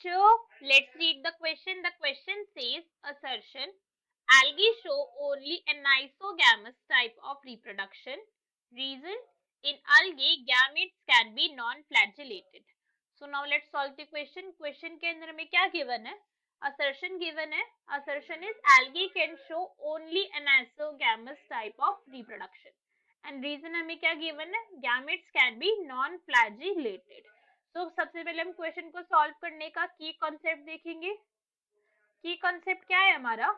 So let's read the question. The question says assertion algae show only an isogamous type of reproduction. Reason in algae gametes can be non-flagellated. So now let's solve the question. Question के अंदर में क्या given है? Assertion given है. Assertion is algae can show only an isogamous type of reproduction. And reason हमें क्या given है? Gametes can be non-flagellated. तो सबसे पहले हम क्वेश्चन को सॉल्व करने का की कॉन्सेप्ट देखेंगे. की कॉन्सेप्ट क्या है हमारा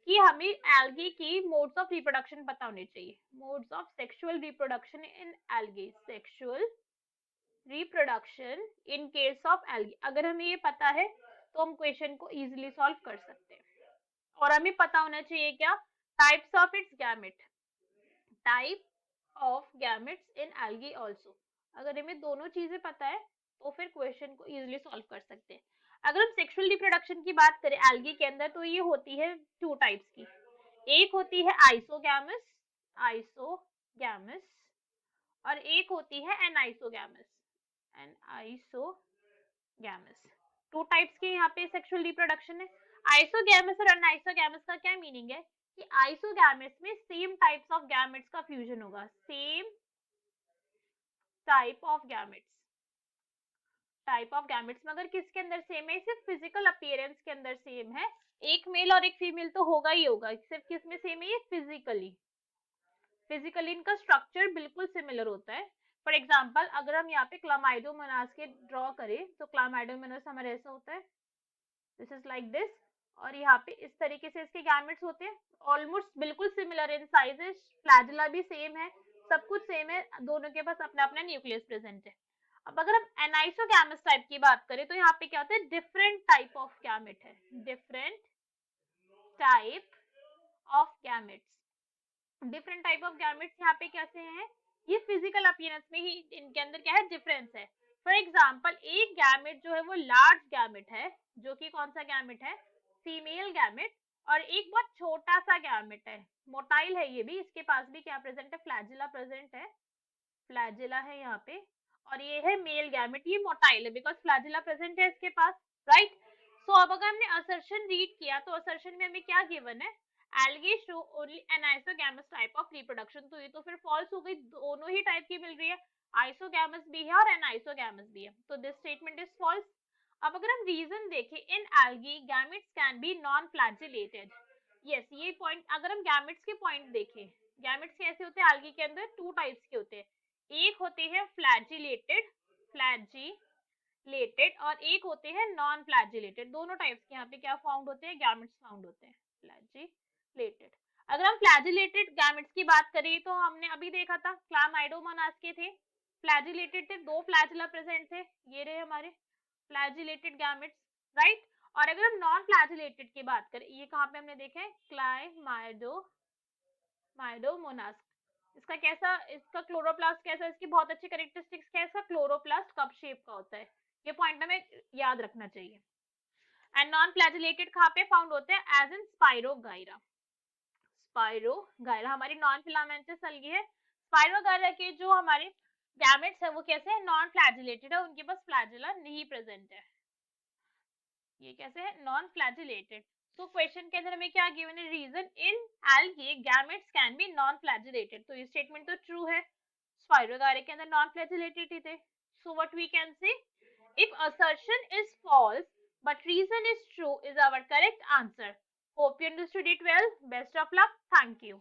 कि हमें एल्गी की मोड्स ऑफ रिप्रोडक्शन पता होने चाहिए. Modes of sexual reproduction in algae. Sexual reproduction in case of algae. अगर हमें ये पता है तो हम क्वेश्चन को इजीली सॉल्व कर सकते हैं. और हमें पता होना चाहिए क्या? Types of its gamete. Type of gametes in algae also. अगर हमें दोनों चीजें पता है तो फिर क्वेश्चन को इजीली सॉल्व कर सकते हैं. अगर हम सेक्सुअल रिप्रोडक्शन की बात करें एल्गी के अंदर तो ये होती है टू टाइप्स की. एक होती है आइसोगैमस. आइसोगैमस. और एक होती है एनाइसोगैमस. एनाइसोगैमस. टू टाइप्स के यहाँ पे सेक्सुअल रिप्रोडक्शन है. आइसोगैमस और एनाइसोगैमस का क्या मीनिंग है कि आइसोगैमेट्स में सेम टाइप्स ऑफ गैमेट्स का फ्यूजन होगा. Same type of gametes. Type of gametes में अगर किसके अंदर सेम है? सिर्फ फिजिकल अपीयरेंस के अंदर सेम है. एक मेल और एक फीमेल तो होगा ही होगा. सिर्फ किस में सेम है? ये फिजिकली. फिजिकली इनका स्ट्रक्चर बिल्कुल सिमिलर होता है. फॉर एग्जाम्पल अगर हम यहाँ पे क्लामाइडोमोनास के ड्रॉ करें तो क्लामाइडोमोनास हमारा ऐसा होता है. This is like this. और यहाँ पे इस तरीके से इसके गैमेट्स होते हैं. ऑलमोस्ट बिल्कुल सिमिलर इन साइजेस. फ्लैजिला भी सेम है. सब कुछ सेम है. दोनों के पास अपना अपना न्यूक्लियस प्रेजेंट है. अब अगर हम एनाइसोगैमस टाइप की बात करें तो यहाँ पे क्या होता है? डिफरेंट टाइप ऑफ गैमेट है. Different type of gametes. Different type of gametes यहाँ पे कैसे हैं? ये फिजिकल अपीयरेंस में ही इनके अंदर क्या है? डिफरेंस है. फॉर एग्जाम्पल एक गैमेट जो है वो लार्ज गैमेट है जो कि कौन सा गैमेट है? Female gamete. और एक बहुत छोटा सा गैमेट है. मोटाइल है ये भी. इसके पास भी क्या प्रेजेंट है? फ्लैजिला प्रेजेंट है. फ्लैजिला है यहाँ पे. और ये है मेल गैमेट. ये मोटाइल है बिकॉज फ्लैजिला प्रेजेंट है इसके पास. राइट. सो अब अगर हमने असर्शन रीड किया तो असर्शन में हमें क्या गिवन है? Algae show only an isogamous type of reproduction. तो ये तो फिर फॉल्स हो गई. दोनों ही टाइप की मिल रही है. आइसोगैमस भी है और एनाइसोगैमस भी है. तो दिस स्टेटमेंट इज फॉल्स. अब अगर हम रीजन देखें in algae gametes can be non flagellated. Yes ये पॉइंट अगर हम गैमेट्स के पॉइंट देखें. गैमेट्स कैसे होते हैं एल्गी के अंदर? टू टाइप्स के होते हैं. एक होते हैं फ्लैजिलेटेड. फ्लैजिलेटेड. और एक होते हैं नॉन फ्लैजिलेटेड. दोनों टाइप्स के यहाँ पे क्या फाउंड होते हैं? गैमेट्स फाउंड होते हैं. फ्लैजिलेटेड. अगर हम फ्लैजिलेटेड गैमेट्स की बात करें तो हमने अभी देखा था क्लामाइडोमोनास के थे. फ्लैजिलेटेड थे. दो फ्लैजिला प्रेजेंट थे. ये रहे हमारे फ्लैजिलेटेड गैमेट्स. राइट. और अगर हम नॉन फ्लैजिलेटेड की बात करें ये कहाँ पे हमने देखा है? क्लामाइडोमोनास. इसका कैसा? इसका क्लोरोप्लास्ट कैसा? इसकी बहुत अच्छी कैरेक्टरिस्टिक्स क्या है? इसका क्लोरोप्लास्ट कप शेप का होता है. ये पॉइंट हमें याद रखना चाहिए. एंड नॉन फ्लैजिलेटेड कहाँ पे फाउंड होते हैं? As in spirogyra. स्पाइरोगाइरा हमारी नॉन फिलामेंटस अलगी है. स्पाइरोगाइरा के जो हमारे गैमेट्स है वो कैसे है? नॉन फ्लैजिलेटेड है. उनके पास फ्लैजिला नहीं प्रेजेंट है. ये कैसे है? Non flagellated. तो क्वेश्चन के अंदर हमें क्या गिवन है? Reason in algae gametes can be non flagellated. तो ये स्टेटमेंट तो ट्रू है. स्पाइरोगाइरा के अंदर नॉन फ्लैजिलेटेड ही थे. So what we can say if assertion is false but reason is true is our correct answer. Hope you understood it well. Best of luck. Thank you.